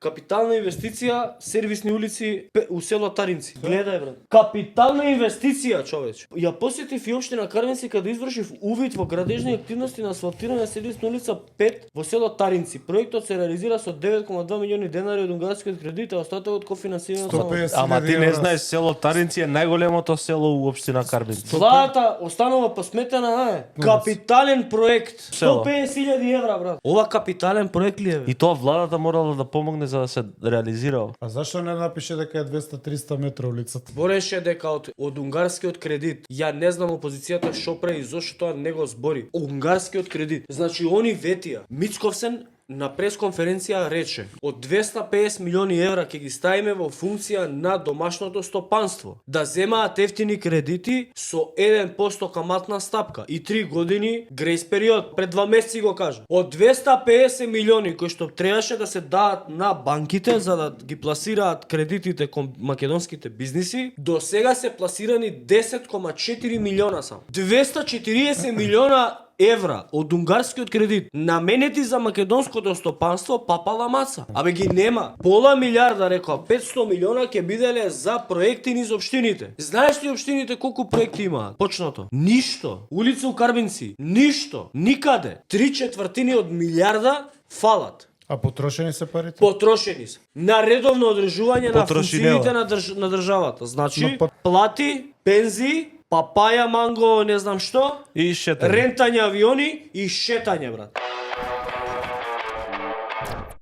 Капитална инвестиција, сервисни улици у село Таринци. Гледај брат. Капитална инвестиција, човече. Ја посетив и општина Карвенци каде извршив увид во градежни активности на асфалтирање сервисна улица 5 во село Таринци. Проектот се реализира со 9,2 милиони денари од унгарскиот кредит, а остатокот кофинансиран само. Ама ти не знаеш, село Таринци е најголемото село у општина Карвенци. Владата останува посметена, капитален проект. Село. 150.000 евра, брат. Ова капитален проект ли е? И тоа владата морала да помогне за да се реализира. А зашто не напише дека е 200-300 метра улицата? Бореше дека од унгарскиот кредит. Ја не знам опозицијата што прави, зошто тоа не го збори. Унгарскиот кредит. Значи они ветија. Мицковсен на пресконференција рече, од 250 милиони евра ќе ги ставиме во функција на домашното стопанство, да земаат ефтини кредити со 1% каматна стапка и 3 години грейс период. Пред 2 месеци го кажа. Од 250 милиони кои што требаше да се дадат на банките за да ги пласираат кредитите кон македонските бизниси, до сега се пласирани 10,4 милиона сам. 240 милиона евра од унгарскиот кредит наменети за македонското стопанство папала маца. Абе ги нема. Пола милиарда, рекоа, 500 милиона ќе биделе за проекти низ општините. Знаеш ли општините колку проекти имаат? Почнато. Ништо. Улица у Карбинци. Ништо. Никаде. 3/4 од милиарда фалат. А потрошени се парите? Потрошени се. На редовно одржување на Потрошинела. функциите на државата. Значи, Но плати, пензии, папаја, манго, не знам што, И шетање. рентање авиони и шетање, брат.